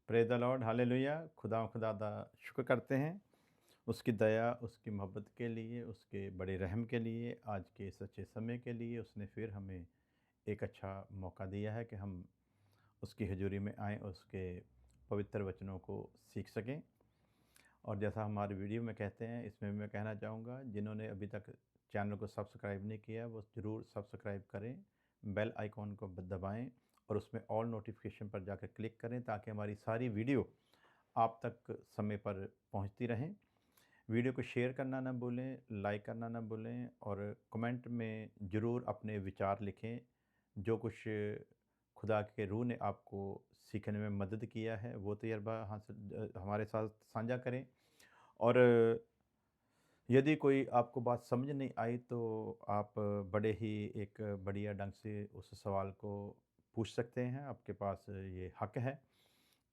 Praise the Lord, hallelujah. खुदा दा शुक्र करते हैं, उसकी दया, उसकी मोहब्बत के लिए, उसके बड़े रहम के लिए, आज के सच्चे समय के लिए उसने फिर हमें एक अच्छा मौका दिया है कि हम उसकी हज़ूरी में आएँ, उसके पवित्र वचनों को सीख सकें। और जैसा हमारे वीडियो में कहते हैं, इसमें भी मैं कहना चाहूँगा, जिन्होंने अभी तक चैनल को सब्सक्राइब नहीं किया, वो ज़रूर सब्सक्राइब करें, बेल आइकॉन को दबाएँ और उसमें ऑल नोटिफिकेशन पर जाकर क्लिक करें ताकि हमारी सारी वीडियो आप तक समय पर पहुंचती रहें। वीडियो को शेयर करना ना भूलें, लाइक करना ना भूलें और कमेंट में ज़रूर अपने विचार लिखें। जो कुछ खुदा के रूह ने आपको सीखने में मदद किया है, वो तजर्बा हासिल हमारे साथ साझा करें। और यदि कोई आपको बात समझ नहीं आई तो आप बड़े ही एक बढ़िया ढंग से उस सवाल को पूछ सकते हैं, आपके पास ये हक है।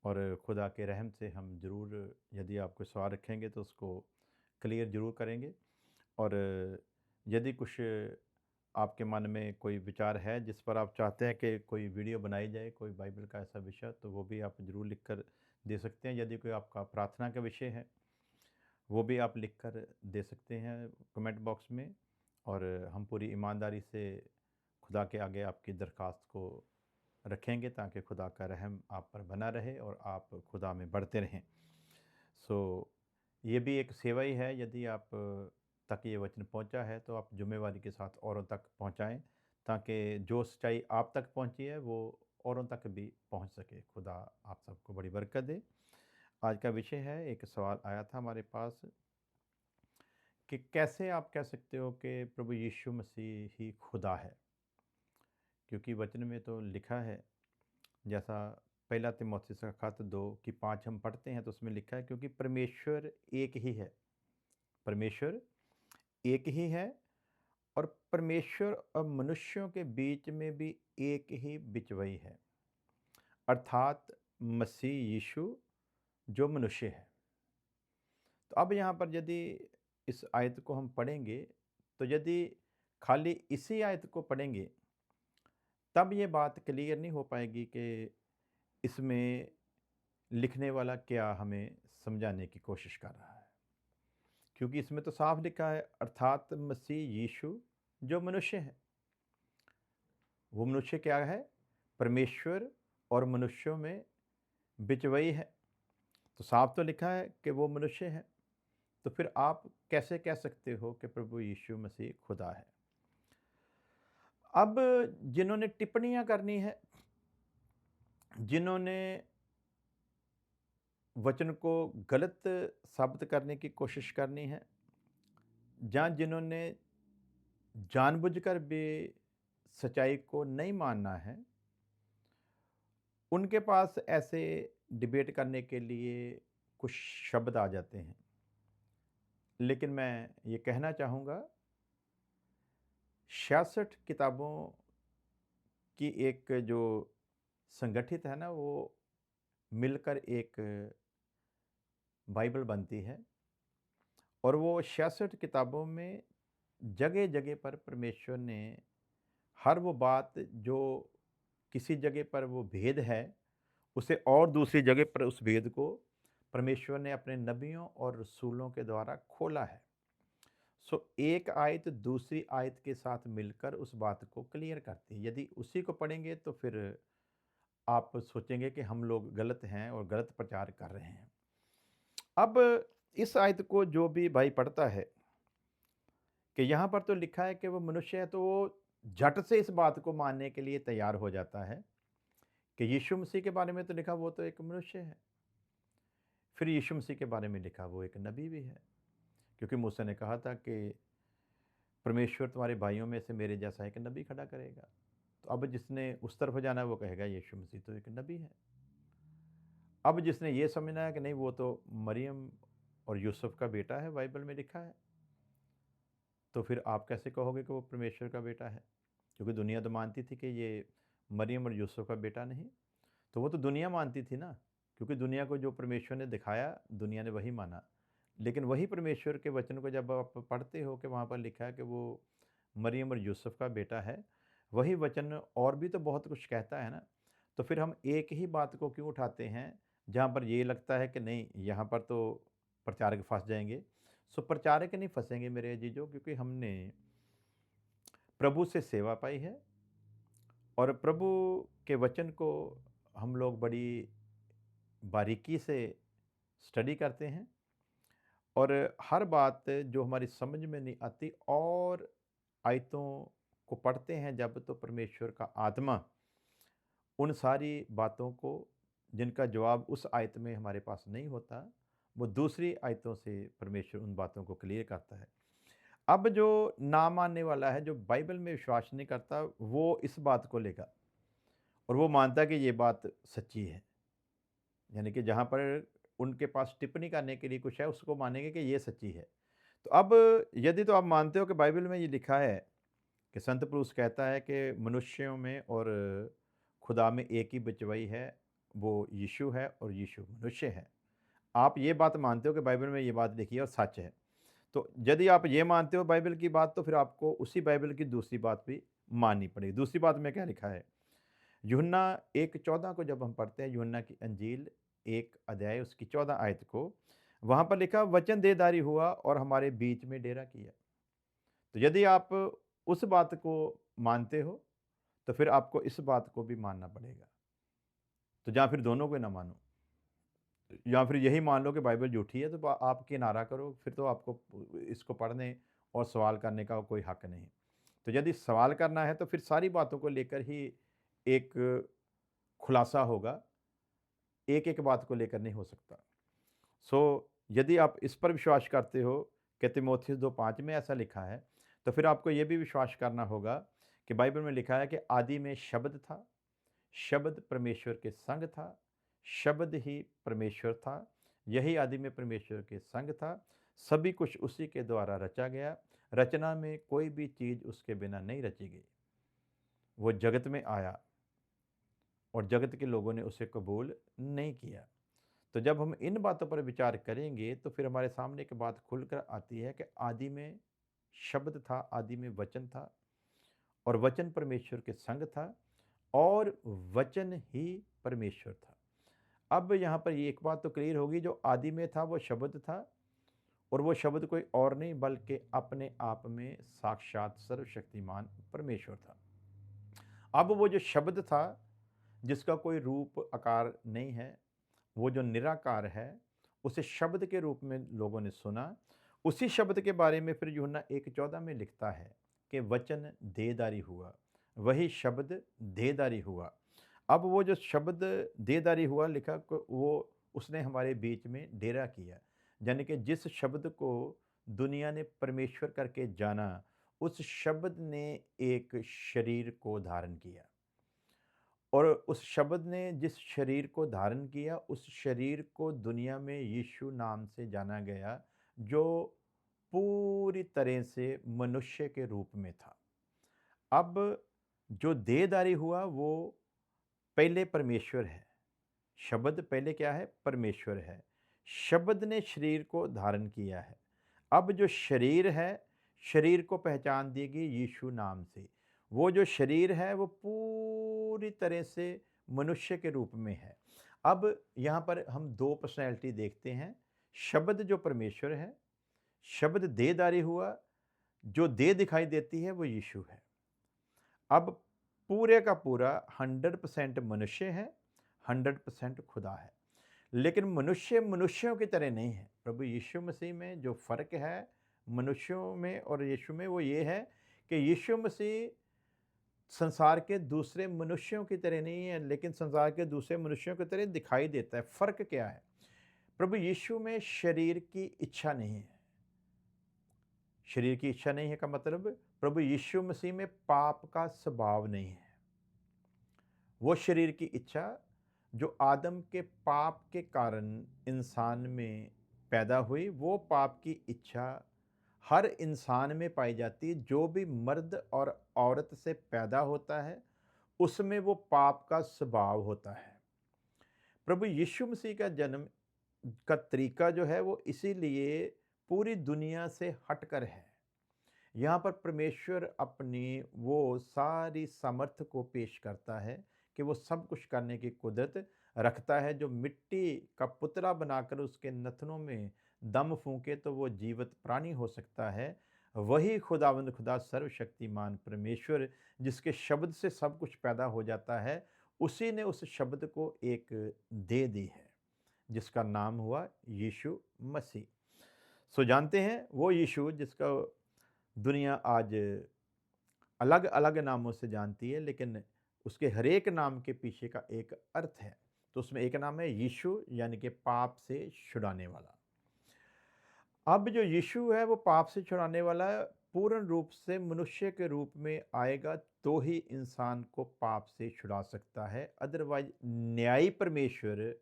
और खुदा के रहम से हम ज़रूर, यदि आप कोई सवाल रखेंगे तो उसको क्लियर ज़रूर करेंगे। और यदि कुछ आपके मन में कोई विचार है जिस पर आप चाहते हैं कि कोई वीडियो बनाई जाए, कोई बाइबल का ऐसा विषय, तो वो भी आप ज़रूर लिख कर दे सकते हैं। यदि कोई आपका प्रार्थना का विषय है, वो भी आप लिख कर दे सकते हैं कमेंट बॉक्स में। और हम पूरी ईमानदारी से खुदा के आगे आपकी दरख्वास्त को रखेंगे ताकि खुदा का रहम आप पर बना रहे और आप खुदा में बढ़ते रहें। सो ये भी एक सेवा ही है। यदि आप तक ये वचन पहुंचा है तो आप ज़िम्मेवारी के साथ औरों तक पहुंचाएं ताकि जो सच्चाई आप तक पहुंची है वो औरों तक भी पहुंच सके। खुदा आप सबको बड़ी बरकत दे। आज का विषय है, एक सवाल आया था हमारे पास कि कैसे आप कह सकते हो कि प्रभु यीशु मसीह ही खुदा है। क्योंकि वचन में तो लिखा है, जैसा पहला तीमुथियुस का खत 2 की 5 हम पढ़ते हैं तो उसमें लिखा है, क्योंकि परमेश्वर एक ही है। परमेश्वर एक ही है और परमेश्वर और मनुष्यों के बीच में भी एक ही बिचवई है, अर्थात मसीह यीशु जो मनुष्य है। तो अब यहाँ पर यदि इस आयत को हम पढ़ेंगे, तो यदि खाली इसी आयत को पढ़ेंगे तब ये बात क्लियर नहीं हो पाएगी कि इसमें लिखने वाला क्या हमें समझाने की कोशिश कर रहा है। क्योंकि इसमें तो साफ लिखा है, अर्थात मसीह यीशु जो मनुष्य है। वो मनुष्य क्या है? परमेश्वर और मनुष्यों में बिचवई है। तो साफ तो लिखा है कि वो मनुष्य है। तो फिर आप कैसे कह सकते हो कि प्रभु यीशु मसीह खुदा है? अब जिन्होंने टिप्पणियां करनी है, जिन्होंने वचन को गलत साबित करने की कोशिश करनी है, जहाँ जिन्होंने जानबूझकर भी सच्चाई को नहीं मानना है, उनके पास ऐसे डिबेट करने के लिए कुछ शब्द आ जाते हैं। लेकिन मैं ये कहना चाहूँगा, 66 किताबों की एक जो संगठित है ना, वो मिलकर एक बाइबल बनती है। और वो 66 किताबों में जगह-जगह पर परमेश्वर ने हर वो बात जो किसी जगह पर वो भेद है, उसे और दूसरी जगह पर उस भेद को परमेश्वर ने अपने नबियों और रसूलों के द्वारा खोला है। सो एक आयत दूसरी आयत के साथ मिलकर उस बात को क्लियर करती है। यदि उसी को पढ़ेंगे तो फिर आप सोचेंगे कि हम लोग गलत हैं और गलत प्रचार कर रहे हैं। अब इस आयत को जो भी भाई पढ़ता है कि यहाँ पर तो लिखा है कि वो मनुष्य है, तो वो झट से इस बात को मानने के लिए तैयार हो जाता है कि यीशु मसीह के बारे में तो लिखा वो तो एक मनुष्य है। फिर यीशु मसीह के बारे में लिखा वो एक नबी भी है, क्योंकि मूसा ने कहा था कि परमेश्वर तुम्हारे भाइयों में से मेरे जैसा एक नबी खड़ा करेगा। तो अब जिसने उस तरफ जाना है वो कहेगा यीशु मसीह तो एक नबी है। अब जिसने ये समझना है कि नहीं वो तो मरियम और यूसुफ का बेटा है, बाइबल में लिखा है, तो फिर आप कैसे कहोगे कि वो परमेश्वर का बेटा है? क्योंकि दुनिया तो मानती थी कि ये मरियम और यूसुफ का बेटा नहीं। तो वो तो दुनिया मानती थी ना, क्योंकि दुनिया को जो परमेश्वर ने दिखाया, दुनिया ने वही माना। लेकिन वही परमेश्वर के वचन को जब आप पढ़ते हो कि वहाँ पर लिखा है कि वो मरियम और यूसुफ का बेटा है, वही वचन और भी तो बहुत कुछ कहता है ना। तो फिर हम एक ही बात को क्यों उठाते हैं? जहाँ पर ये लगता है कि नहीं यहाँ पर तो प्रचारक फँस जाएँगे। सो प्रचारक नहीं फँसेंगे मेरे अजीजों, क्योंकि हमने प्रभु से सेवा पाई है और प्रभु के वचन को हम लोग बड़ी बारीकी से स्टडी करते हैं और हर बात जो हमारी समझ में नहीं आती और आयतों को पढ़ते हैं जब, तो परमेश्वर का आत्मा उन सारी बातों को जिनका जवाब उस आयत में हमारे पास नहीं होता, वो दूसरी आयतों से परमेश्वर उन बातों को क्लियर करता है। अब जो ना मानने वाला है, जो बाइबल में विश्वास नहीं करता, वो इस बात को लेगा और वो मानता है कि ये बात सच्ची है। यानी कि जहाँ पर उनके पास टिप्पणी करने के लिए कुछ है, उसको मानेंगे कि ये सच्ची है। तो अब यदि तो आप मानते हो कि बाइबल में ये लिखा है कि संत पौलुस कहता है कि मनुष्यों में और खुदा में एक ही बिचवाई है, वो यीशु है और यीशु मनुष्य है। आप ये बात मानते हो कि बाइबल में ये बात लिखी है और सच है। तो यदि आप ये मानते हो बाइबल की बात, तो फिर आपको उसी बाइबल की दूसरी बात भी माननी पड़ेगी। दूसरी बात में क्या लिखा है? यूहन्ना 1:14 को जब हम पढ़ते हैं, यूहन्ना की अंजील 1 अध्याय उसकी 14 आयत को, वहाँ पर लिखा वचन देहधारी हुआ और हमारे बीच में डेरा किया। तो यदि आप उस बात को मानते हो, तो फिर आपको इस बात को भी मानना पड़ेगा। तो या फिर दोनों को ना मानो, या फिर यही मान लो कि बाइबल झूठी है, तो आप किनारा करो, फिर तो आपको इसको पढ़ने और सवाल करने का कोई हक नहीं। तो यदि सवाल करना है, तो फिर सारी बातों को लेकर ही एक खुलासा होगा, एक-एक बात को लेकर नहीं हो सकता। यदि आप इस पर विश्वास करते हो कि तीमुथियुस 2:5 में ऐसा लिखा है, तो फिर आपको ये भी विश्वास करना होगा कि बाइबल में लिखा है कि आदि में शब्द था, शब्द परमेश्वर के संग था, शब्द ही परमेश्वर था, यही आदि में परमेश्वर के संग था, सभी कुछ उसी के द्वारा रचा गया, रचना में कोई भी चीज़ उसके बिना नहीं रची गई। वो जगत में आया और जगत के लोगों ने उसे कबूल नहीं किया। तो जब हम इन बातों पर विचार करेंगे, तो फिर हमारे सामने एक बात खुलकर आती है कि आदि में शब्द था, आदि में वचन था और वचन परमेश्वर के संग था और वचन ही परमेश्वर था। अब यहाँ पर ये एक बात तो क्लियर होगी, जो आदि में था वो शब्द था और वो शब्द कोई और नहीं बल्कि अपने आप में साक्षात सर्वशक्तिमान परमेश्वर था। अब वो जो शब्द था, जिसका कोई रूप आकार नहीं है, वो जो निराकार है, उसे शब्द के रूप में लोगों ने सुना। उसी शब्द के बारे में फिर यूहन्ना 1:14 में लिखता है कि वचन देहधारी हुआ, वही शब्द देहधारी हुआ। अब वो जो शब्द देहधारी हुआ लिखा वो उसने हमारे बीच में डेरा किया। यानी कि जिस शब्द को दुनिया ने परमेश्वर करके जाना, उस शब्द ने एक शरीर को धारण किया और उस शब्द ने जिस शरीर को धारण किया, उस शरीर को दुनिया में यीशु नाम से जाना गया, जो पूरी तरह से मनुष्य के रूप में था। अब जो देहधारी हुआ वो पहले परमेश्वर है। शब्द पहले क्या है? परमेश्वर है। शब्द ने शरीर को धारण किया है। अब जो शरीर है, शरीर को पहचान दी गई यीशु नाम से। वो जो शरीर है वो पूरी तरह से मनुष्य के रूप में है। अब यहाँ पर हम 2 पर्सनैलिटी देखते हैं। शब्द जो परमेश्वर है, शब्द देहधारी हुआ, जो देह दिखाई देती है वो यीशु है। अब पूरे का पूरा 100% मनुष्य है, 100% खुदा है। लेकिन मनुष्य मनुष्यों की तरह नहीं है। प्रभु यीशु मसीह में जो फ़र्क है मनुष्यों में और यीशु में, वो ये है कि यीशु मसीह संसार के दूसरे मनुष्यों की तरह नहीं है, लेकिन संसार के दूसरे मनुष्यों की तरह दिखाई देता है। फ़र्क क्या है? प्रभु यीशु में शरीर की इच्छा नहीं है। शरीर की इच्छा नहीं है का मतलब, प्रभु यीशु मसीह में पाप का स्वभाव नहीं है। वो शरीर की इच्छा जो आदम के पाप के कारण इंसान में पैदा हुई, वो पाप की इच्छा हर इंसान में पाई जाती है। जो भी मर्द और औरत से पैदा होता है, उसमें वो पाप का स्वभाव होता है। प्रभु यीशु मसीह का जन्म का तरीका जो है वो इसीलिए पूरी दुनिया से हटकर है। यहाँ पर परमेश्वर अपनी वो सारी सामर्थ्य को पेश करता है कि वो सब कुछ करने की कुदरत रखता है, जो मिट्टी का पुतला बनाकर उसके नथनों में दम फूंके तो वो जीवित प्राणी हो सकता है, वही खुदावंद खुदा सर्वशक्तिमान परमेश्वर जिसके शब्द से सब कुछ पैदा हो जाता है, उसी ने उस शब्द को एक दे दी है जिसका नाम हुआ यीशु मसीह। सो जानते हैं वो यीशु जिसका दुनिया आज अलग अलग नामों से जानती है, लेकिन उसके हर एक नाम के पीछे का एक अर्थ है। तो उसमें एक नाम है यीशु, यानी कि पाप से छुड़ाने वाला। अब जो यीशु है वो पाप से छुड़ाने वाला है, पूर्ण रूप से मनुष्य के रूप में आएगा तो ही इंसान को पाप से छुड़ा सकता है। अदरवाइज न्यायी परमेश्वर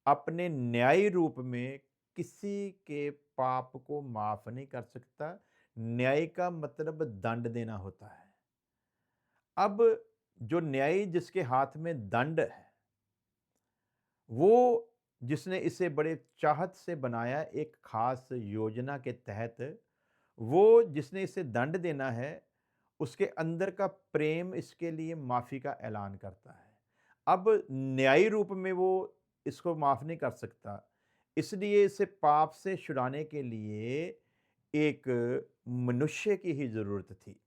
अपने न्यायी रूप में किसी के पाप को माफ नहीं कर सकता। न्याय का मतलब दंड देना होता है। अब जो न्यायी जिसके हाथ में दंड है, वो जिसने इसे बड़े चाहत से बनाया एक खास योजना के तहत, वो जिसने इसे दंड देना है, उसके अंदर का प्रेम इसके लिए माफ़ी का ऐलान करता है। अब न्यायी रूप में वो इसको माफ़ नहीं कर सकता, इसलिए इसे पाप से छुड़ाने के लिए एक मनुष्य की ही ज़रूरत थी।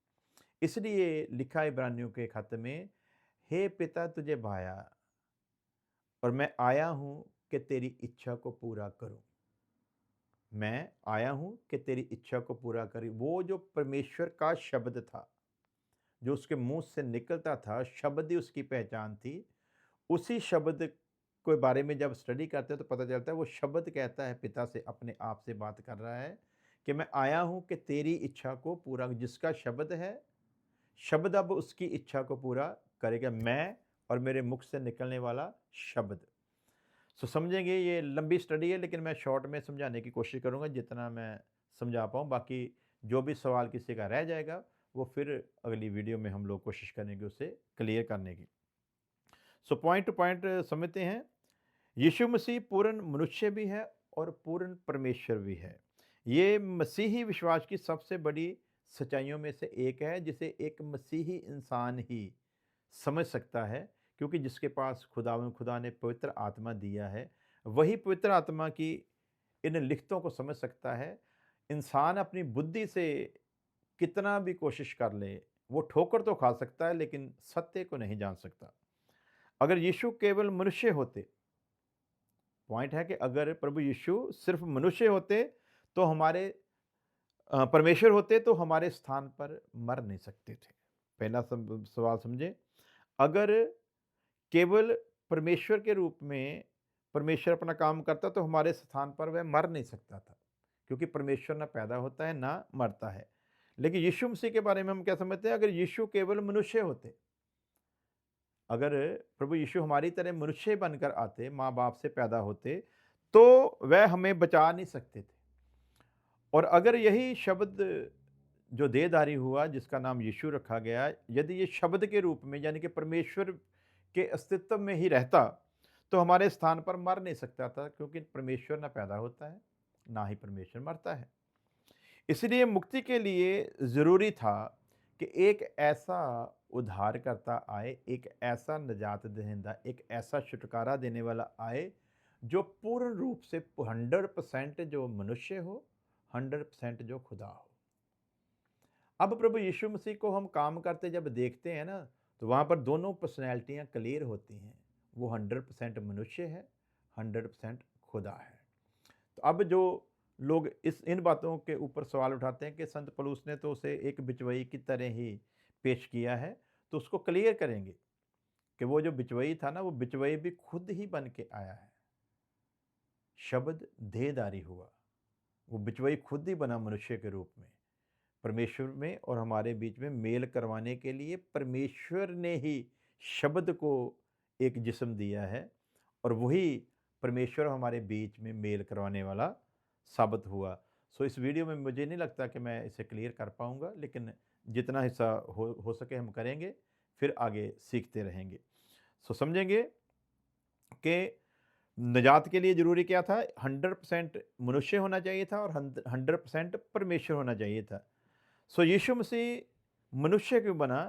इसलिए लिखा है इब्रानियों के खत में, हे पिता तुझे भाया और मैं आया हूँ कि तेरी इच्छा को पूरा करूँ। मैं आया हूँ कि तेरी इच्छा को पूरा करूँ। वो जो परमेश्वर का शब्द था, जो उसके मुँह से निकलता था, शब्द ही उसकी पहचान थी। उसी शब्द के बारे में जब स्टडी करते हैं तो पता चलता है वो शब्द कहता है पिता से, अपने आप से बात कर रहा है कि मैं आया हूँ कि तेरी इच्छा को पूरा, जिसका शब्द है, शब्द अब उसकी इच्छा को पूरा करेगा। मैं और मेरे मुख से निकलने वाला शब्द। सो समझेंगे, ये लंबी स्टडी है लेकिन मैं शॉर्ट में समझाने की कोशिश करूँगा जितना मैं समझा पाऊँ। बाकी जो भी सवाल किसी का रह जाएगा वो फिर अगली वीडियो में हम लोग कोशिश करेंगे उसे क्लियर करने की। सो पॉइंट टू पॉइंट समझते हैं। यीशु मसीह पूर्ण मनुष्य भी है और पूर्ण परमेश्वर भी है। ये मसीही विश्वास की सबसे बड़ी सच्चाइयों में से एक है जिसे एक मसीही इंसान ही समझ सकता है, क्योंकि जिसके पास खुदा ने पवित्र आत्मा दिया है, वही पवित्र आत्मा की इन लिखतों को समझ सकता है। इंसान अपनी बुद्धि से कितना भी कोशिश कर ले, वो ठोकर तो खा सकता है लेकिन सत्य को नहीं जान सकता। अगर यीशु केवल मनुष्य होते, पॉइंट है कि अगर प्रभु यीशु सिर्फ मनुष्य होते तो हमारे परमेश्वर होते तो हमारे स्थान पर मर नहीं सकते थे। पहला सवाल समझे, अगर केवल परमेश्वर के रूप में परमेश्वर अपना काम करता तो हमारे स्थान पर वह मर नहीं सकता था, क्योंकि परमेश्वर ना पैदा होता है ना मरता है। लेकिन यीशु मसीह के बारे में हम क्या समझते हैं, अगर यीशु केवल मनुष्य होते, अगर प्रभु यीशु हमारी तरह मनुष्य बनकर आते, माँ बाप से पैदा होते, तो वह हमें बचा नहीं सकते थे। और अगर यही शब्द जो देहधारी हुआ जिसका नाम यीशु रखा गया, यदि ये शब्द के रूप में यानी कि परमेश्वर के अस्तित्व में ही रहता तो हमारे स्थान पर मर नहीं सकता था, क्योंकि परमेश्वर ना पैदा होता है ना ही परमेश्वर मरता है। इसलिए मुक्ति के लिए ज़रूरी था कि एक ऐसा उद्धारकर्ता आए, एक ऐसा निजात दहिंदा, एक ऐसा छुटकारा देने वाला आए जो पूर्ण रूप से 100% जो मनुष्य हो, 100% जो खुदा हो। अब प्रभु यीशु मसीह को हम काम करते जब देखते हैं ना, तो वहाँ पर दोनों पर्सनैलिटियाँ क्लियर होती हैं। वो 100% मनुष्य है, 100% खुदा है। तो अब जो लोग इन बातों के ऊपर सवाल उठाते हैं कि संत पौलुस ने तो उसे एक बिचवई की तरह ही पेश किया है, तो उसको क्लियर करेंगे कि वो जो बिचवई था ना, वो बिचवई भी खुद ही बन के आया है। शब्द देहधारी हुआ, वो बिचवई खुद ही बना मनुष्य के रूप में, परमेश्वर में और हमारे बीच में मेल करवाने के लिए परमेश्वर ने ही शब्द को एक जिस्म दिया है, और वही परमेश्वर हमारे बीच में मेल करवाने वाला साबित हुआ। सो इस वीडियो में मुझे नहीं लगता कि मैं इसे क्लियर कर पाऊँगा, लेकिन जितना हिस्सा हो सके हम करेंगे, फिर आगे सीखते रहेंगे। सो समझेंगे कि निजात के लिए ज़रूरी क्या था, 100% मनुष्य होना चाहिए था और 100% परमेश्वर होना चाहिए था। सो यीशु मसीह मनुष्य क्यों बना?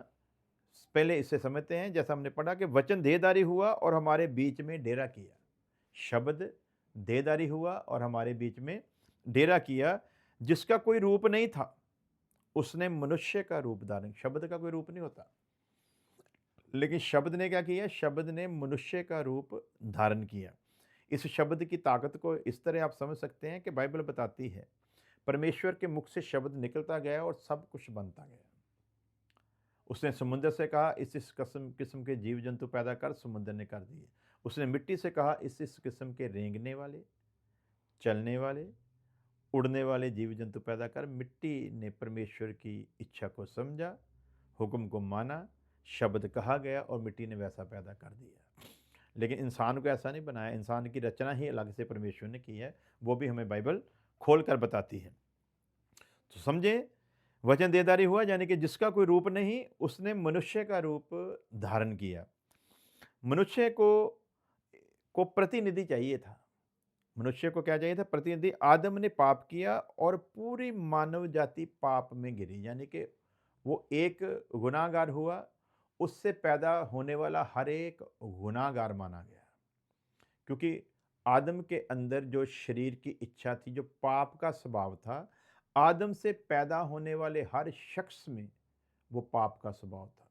पहले इसे समझते हैं। जैसा हमने पढ़ा कि वचन देहधारी हुआ और हमारे बीच में डेरा किया। शब्द देहधारी हुआ और हमारे बीच में डेरा किया, जिसका कोई रूप नहीं था, उसने मनुष्य का रूप धारण। शब्द का कोई रूप नहीं होता, लेकिन शब्द ने क्या किया? शब्द ने मनुष्य का रूप धारण किया। इस शब्द की ताकत को इस तरह आप समझ सकते हैं कि बाइबल बताती है, परमेश्वर के मुख से शब्द निकलता गया और सब कुछ बनता गया। उसने समुद्र से कहा, इस किस्म किस्म के जीव जंतु पैदा कर, समुद्र ने कर दिए। उसने मिट्टी से कहा, इस किस्म के रेंगने वाले, चलने वाले, उड़ने वाले जीव जंतु पैदा कर। मिट्टी ने परमेश्वर की इच्छा को समझा, हुक्म को माना, शब्द कहा गया और मिट्टी ने वैसा पैदा कर दिया। लेकिन इंसान को ऐसा नहीं बनाया, इंसान की रचना ही अलग से परमेश्वर ने की है, वो भी हमें बाइबल खोल कर बताती है। तो समझे, वचन देहधारी हुआ यानी कि जिसका कोई रूप नहीं, उसने मनुष्य का रूप धारण किया। मनुष्य को प्रतिनिधि चाहिए था। मनुष्य को क्या चाहिए था? प्रतिनिधि। आदम ने पाप किया और पूरी मानव जाति पाप में गिरी, यानी कि वो एक गुनाहगार हुआ, उससे पैदा होने वाला हर एक गुनाहगार माना गया। क्योंकि आदम के अंदर जो शरीर की इच्छा थी, जो पाप का स्वभाव था, आदम से पैदा होने वाले हर शख्स में वो पाप का स्वभाव था।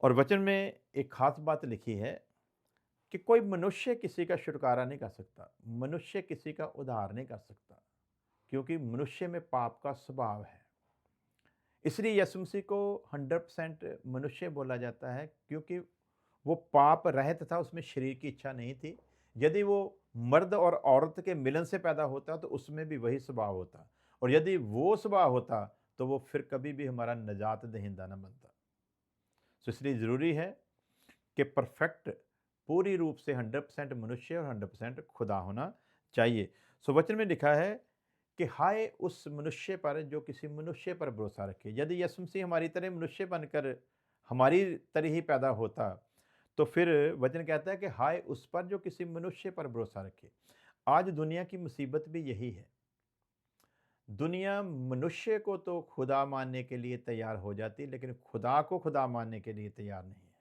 और वचन में एक खास बात लिखी है कि कोई मनुष्य किसी का छुटकारा नहीं कर सकता, मनुष्य किसी का उद्धार नहीं कर सकता, क्योंकि मनुष्य में पाप का स्वभाव है। इसलिए यीशु मसीह को 100% मनुष्य बोला जाता है, क्योंकि वो पाप रहित था, उसमें शरीर की इच्छा नहीं थी। यदि वो मर्द और औरत के मिलन से पैदा होता तो उसमें भी वही स्वभाव होता, और यदि वो स्वभाव होता तो वो फिर कभी भी हमारा निजात दहिंदा न बनता। तो इसलिए ज़रूरी है कि परफेक्ट, पूरी रूप से 100% मनुष्य और 100% खुदा होना चाहिए। सो वचन में लिखा है कि हाय उस मनुष्य पर जो किसी मनुष्य पर भरोसा रखे। यदि यीशु मसीह हमारी तरह मनुष्य बनकर हमारी तरह ही पैदा होता, तो फिर वचन कहता है कि हाय उस पर जो किसी मनुष्य पर भरोसा रखे। आज दुनिया की मुसीबत भी यही है। दुनिया मनुष्य को तो खुदा मानने के लिए तैयार हो जाती, लेकिन खुदा को खुदा मानने के लिए तैयार नहीं है।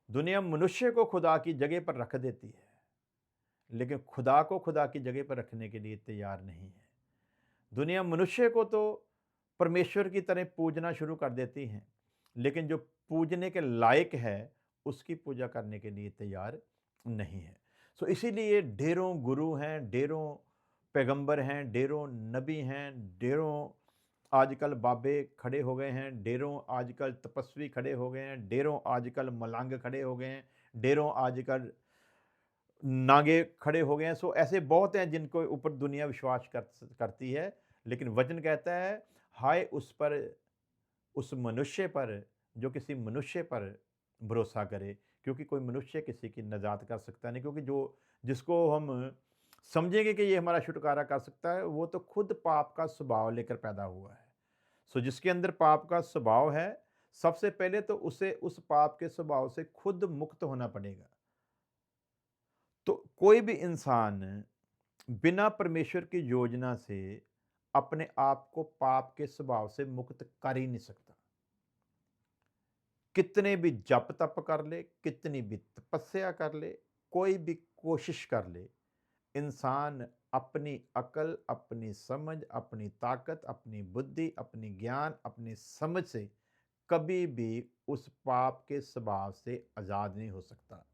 दुनिया मनुष्य को खुदा की जगह पर रख देती है, लेकिन खुदा को खुदा की जगह पर रखने के लिए तैयार नहीं है। दुनिया मनुष्य को तो परमेश्वर की तरह पूजना शुरू कर देती है, लेकिन जो पूजने के लायक है उसकी पूजा करने के लिए तैयार नहीं है। सो इसीलिए ढेरों गुरु हैं, ढेरों पैगंबर हैं, ढेरों नबी हैं, ढेरों आजकल बाबे खड़े हो गए हैं, ढेरों आजकल तपस्वी खड़े हो गए हैं, ढेरों आजकल मलांग खड़े हो गए हैं, ढेरों आजकल नागे खड़े हो गए हैं। सो ऐसे बहुत हैं जिनको ऊपर दुनिया विश्वास करती है, लेकिन वचन कहता है हाय उस पर, उस मनुष्य पर जो किसी मनुष्य पर भरोसा करे, क्योंकि कोई मनुष्य किसी की निजात कर सकता नहीं। क्योंकि जो जिसको हम समझेंगे कि ये हमारा छुटकारा कर सकता है, वो तो खुद पाप का स्वभाव लेकर पैदा हुआ है। सो जिसके अंदर पाप का स्वभाव है, सबसे पहले तो उसे उस पाप के स्वभाव से खुद मुक्त होना पड़ेगा। तो कोई भी इंसान बिना परमेश्वर की योजना से अपने आप को पाप के स्वभाव से मुक्त कर ही नहीं सकता। कितने भी जप तप कर ले, कितनी भी तपस्या कर ले, कोई भी कोशिश कर ले, इंसान अपनी अकल, अपनी समझ, अपनी ताकत, अपनी बुद्धि, अपनी ज्ञान, अपनी समझ से कभी भी उस पाप के स्वभाव से आज़ाद नहीं हो सकता।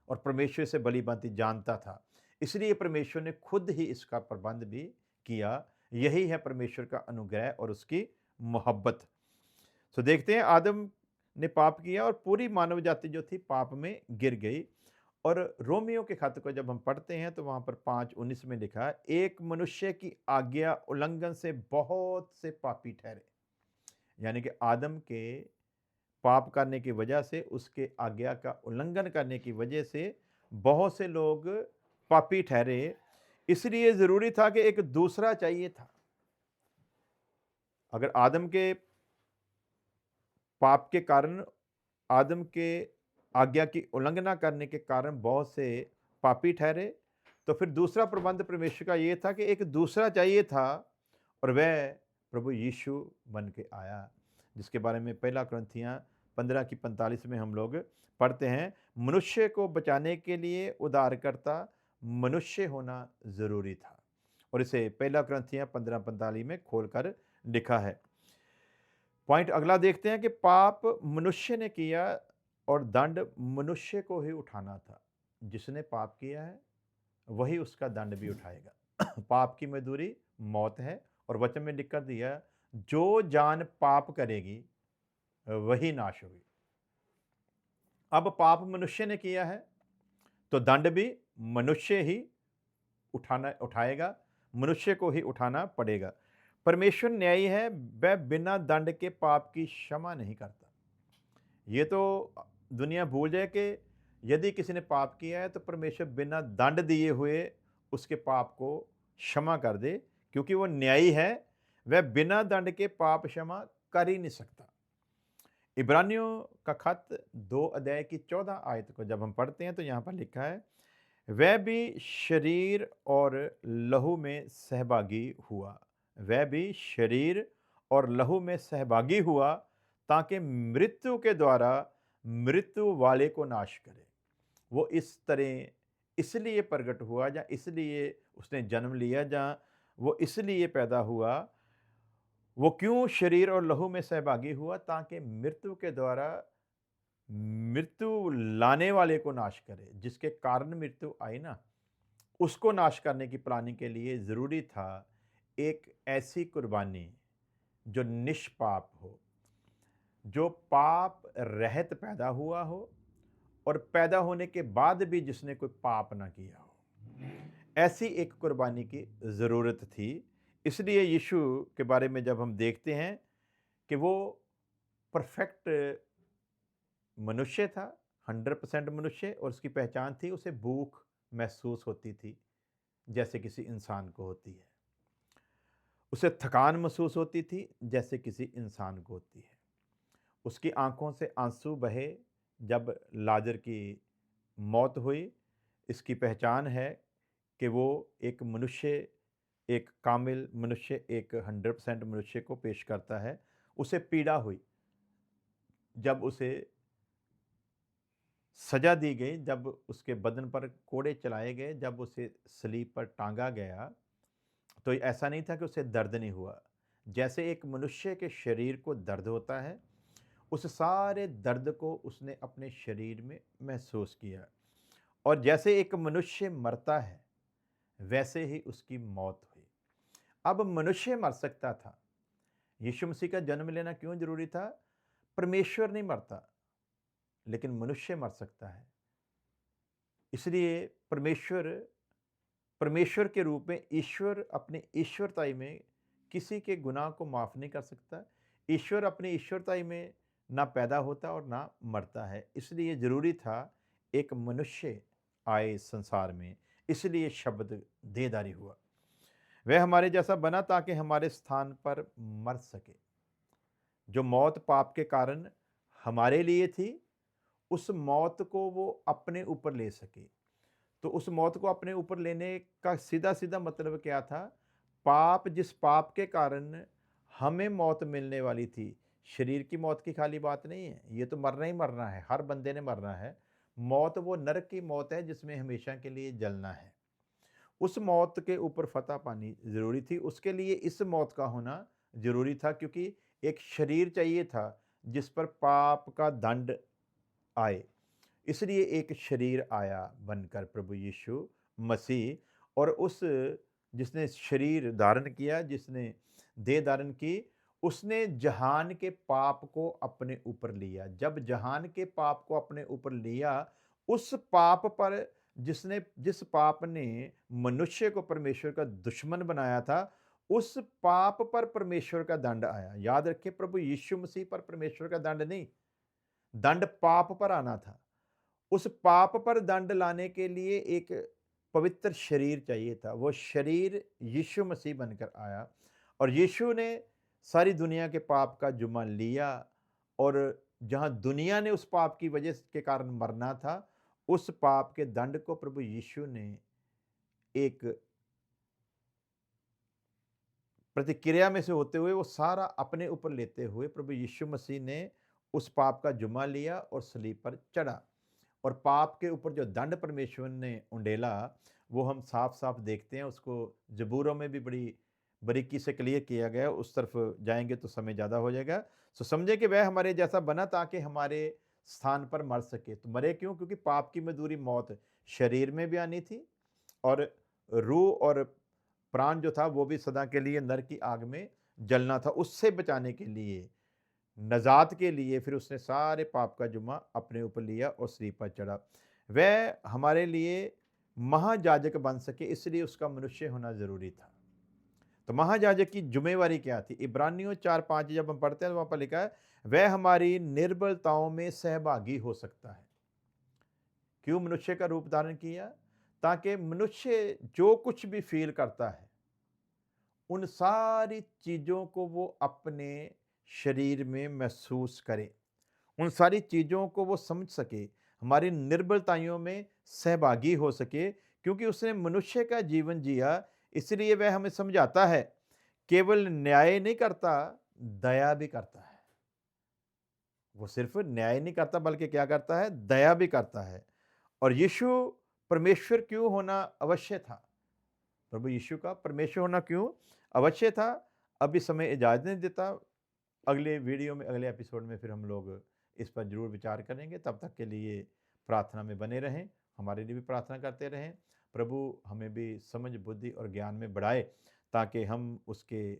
और परमेश्वर से भली भांति जानता था, इसलिए परमेश्वर ने खुद ही इसका प्रबंध भी किया। यही है परमेश्वर का अनुग्रह और उसकी मोहब्बत। तो देखते हैं, आदम ने पाप किया और पूरी मानव जाति जो थी पाप में गिर गई। और रोमियो के खत को जब हम पढ़ते हैं तो वहां पर 5:19 में लिखा है, एक मनुष्य की आज्ञा उल्लंघन से बहुत से पापी ठहरे। यानी कि आदम के पाप करने की वजह से, उसके आज्ञा का उल्लंघन करने की वजह से बहुत से लोग पापी ठहरे। इसलिए जरूरी था कि एक दूसरा चाहिए था। अगर आदम के पाप के कारण, आदम के आज्ञा की उल्लंघना करने के कारण बहुत से पापी ठहरे, तो फिर दूसरा प्रबंध परमेश्वर का ये था कि एक दूसरा चाहिए था, और वह प्रभु यीशु बन के आया, जिसके बारे में पहला कुरिन्थियाँ 15 की 45 में हम लोग पढ़ते हैं, मनुष्य को बचाने के लिए उद्धारकर्ता मनुष्य होना ज़रूरी था। और इसे पहला कुरिन्थियाँ 15:45 में खोलकर लिखा है। पॉइंट अगला देखते हैं कि पाप मनुष्य ने किया और दंड मनुष्य को ही उठाना था। जिसने पाप किया है वही उसका दंड भी उठाएगा। पाप की मजदूरी मौत है, और वचन में लिख कर दिया, जो जान पाप करेगी वही नाश होगी। अब पाप मनुष्य ने किया है तो दंड भी मनुष्य ही उठाएगा, मनुष्य को ही उठाना पड़ेगा। परमेश्वर न्यायी है, वह बिना दंड के पाप की क्षमा नहीं करता। ये तो दुनिया भूल जाए कि यदि किसी ने पाप किया है तो परमेश्वर बिना दंड दिए हुए उसके पाप को क्षमा कर दे, क्योंकि वो न्यायी है, वह बिना दंड के पाप क्षमा कर ही नहीं सकता। इब्रानियों का खत 2 अध्याय की 14 आयत को जब हम पढ़ते हैं तो यहाँ पर लिखा है, वह भी शरीर और लहू में सहभागी हुआ, वह भी शरीर और लहू में सहभागी हुआ, ताकि मृत्यु के द्वारा मृत्यु वाले को नाश करे। वो इस तरह इसलिए प्रकट हुआ, या इसलिए उसने जन्म लिया, या वो इसलिए पैदा हुआ, वो क्यों शरीर और लहू में सहभागी हुआ, ताकि मृत्यु के द्वारा मृत्यु लाने वाले को नाश करे। जिसके कारण मृत्यु आई ना, उसको नाश करने की प्लानिंग के लिए ज़रूरी था एक ऐसी कुर्बानी जो निष्पाप हो, जो पाप रहित पैदा हुआ हो, और पैदा होने के बाद भी जिसने कोई पाप ना किया हो। ऐसी एक कुर्बानी की ज़रूरत थी। इसलिए यीशु के बारे में जब हम देखते हैं कि वो परफेक्ट मनुष्य था, 100% मनुष्य, और उसकी पहचान थी, उसे भूख महसूस होती थी जैसे किसी इंसान को होती है। उसे थकान महसूस होती थी जैसे किसी इंसान को होती है। उसकी आंखों से आंसू बहे जब लाजर की मौत हुई। इसकी पहचान है कि वो एक मनुष्य, एक कामिल मनुष्य, एक 100% मनुष्य को पेश करता है। उसे पीड़ा हुई जब उसे सजा दी गई, जब उसके बदन पर कोड़े चलाए गए, जब उसे सलीब पर टांगा गया, तो ऐसा नहीं था कि उसे दर्द नहीं हुआ। जैसे एक मनुष्य के शरीर को दर्द होता है, उस सारे दर्द को उसने अपने शरीर में महसूस किया। और जैसे एक मनुष्य मरता है, वैसे ही उसकी मौत हुई। अब मनुष्य मर सकता था। यीशु मसीह का जन्म लेना क्यों जरूरी था? परमेश्वर नहीं मरता, लेकिन मनुष्य मर सकता है। इसलिए परमेश्वर परमेश्वर के रूप में ईश्वर अपनी ईश्वरताई में किसी के गुनाह को माफ़ नहीं कर सकता। ईश्वर अपनी ईश्वरताई में ना पैदा होता और ना मरता है। इसलिए ज़रूरी था एक मनुष्य आए संसार में, इसलिए शब्द देहधारी हुआ। वह हमारे जैसा बना ताकि हमारे स्थान पर मर सके। जो मौत पाप के कारण हमारे लिए थी, उस मौत को वो अपने ऊपर ले सके। तो उस मौत को अपने ऊपर लेने का सीधा-सीधा मतलब क्या था? पाप, जिस पाप के कारण हमें मौत मिलने वाली थी, शरीर की मौत की खाली बात नहीं है, ये तो मरना ही मरना है, हर बंदे ने मरना है। मौत वो नरक की मौत है जिसमें हमेशा के लिए जलना है। उस मौत के ऊपर फ़तह पानी ज़रूरी थी, उसके लिए इस मौत का होना ज़रूरी था, क्योंकि एक शरीर चाहिए था जिस पर पाप का दंड आए। इसलिए एक शरीर आया बनकर, प्रभु यीशु मसीह, और उस जिसने शरीर धारण किया, जिसने देह धारण की, उसने जहान के पाप को अपने ऊपर लिया। जब जहान के पाप को अपने ऊपर लिया, उस पाप पर जिस पाप ने मनुष्य को परमेश्वर का दुश्मन बनाया था, उस पाप पर परमेश्वर का दंड आया। याद रखिए, प्रभु यीशु मसीह पर परमेश्वर का दंड नहीं, दंड पाप पर आना था। उस पाप पर दंड लाने के लिए एक पवित्र शरीर चाहिए था। वो शरीर यीशु मसीह बनकर आया, और यीशु ने सारी दुनिया के पाप का जुम्मा लिया, और जहाँ दुनिया ने उस पाप की वजह के कारण मरना था, उस पाप के दंड को प्रभु यीशु ने एक प्रतिक्रिया में से होते हुए वो सारा अपने ऊपर लेते हुए प्रभु यीशु मसीह ने उस पाप का जुम्मा लिया और सलीब पर चढ़ा। और पाप के ऊपर जो दंड परमेश्वर ने उंडेला, वो हम साफ-साफ देखते हैं, उसको ज़बूरों में भी बड़ी बारीकी से क्लियर किया गया है। उस तरफ जाएँगे तो समय ज़्यादा हो जाएगा। सो समझे कि वह हमारे जैसा बना ताकि हमारे स्थान पर मर सके। तो मरे क्यों? क्योंकि पाप की मजदूरी मौत शरीर में भी आनी थी और रूह और प्राण जो था वो भी सदा के लिए नरक की आग में जलना था। उससे बचाने के लिए, नजात के लिए फिर उसने सारे पाप का जुम्मा अपने ऊपर लिया और सलीब पर चढ़ा। वह हमारे लिए महायाजक बन सके, इसलिए उसका मनुष्य होना ज़रूरी था। तो महायाजक की ज़िम्मेवारी क्या थी? इब्रानियों 4:5 जब हम पढ़ते हैं तो वहाँ पर लिखा है, वह हमारी निर्बलताओं में सहभागी हो सकता है। क्यों मनुष्य का रूप धारण किया? ताकि मनुष्य जो कुछ भी फ़ील करता है, उन सारी चीज़ों को वो अपने शरीर में महसूस करे। उन सारी चीज़ों को वो समझ सके, हमारी निर्बलताइयों में सहभागी हो सके, क्योंकि उसने मनुष्य का जीवन जिया, इसलिए वह हमें समझाता है, केवल न्याय नहीं करता, दया भी करता है। वो सिर्फ़ न्याय नहीं करता बल्कि क्या करता है? दया भी करता है। और यीशु परमेश्वर क्यों होना अवश्य था? प्रभु यीशु का परमेश्वर होना क्यों अवश्य था? अभी समय इजाज़त नहीं देता। अगले वीडियो में, अगले एपिसोड में फिर हम लोग इस पर ज़रूर विचार करेंगे। तब तक के लिए प्रार्थना में बने रहें, हमारे लिए भी प्रार्थना करते रहें। प्रभु हमें भी समझ, बुद्धि और ज्ञान में बढ़ाए, ताकि हम उसके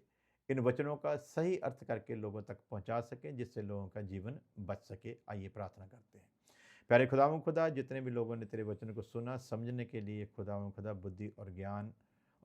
इन वचनों का सही अर्थ करके लोगों तक पहुंचा सकें, जिससे लोगों का जीवन बच सके। आइए प्रार्थना करते हैं। प्यारे खुदावंद खुदा, जितने भी लोगों ने तेरे वचन को सुना, समझने के लिए खुदावंद खुदा बुद्धि और ज्ञान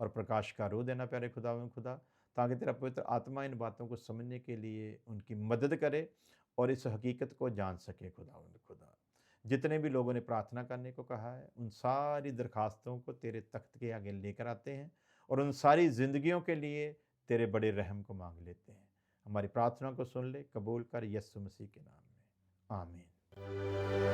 और प्रकाश का रूह देना प्यारे खुदावंद खुदा, ताकि तेरा पवित्र आत्मा इन बातों को समझने के लिए उनकी मदद करे और इस हकीकत को जान सके खुदावंद खुदा। जितने भी लोगों ने प्रार्थना करने को कहा है, उन सारी दरखास्तों को तेरे तख्त के आगे लेकर आते हैं और उन सारी ज़िंदगियों के लिए तेरे बड़े रहम को मांग लेते हैं। हमारी प्रार्थना को सुन ले, कबूल कर, यीशु मसीह के नाम में, आमीन।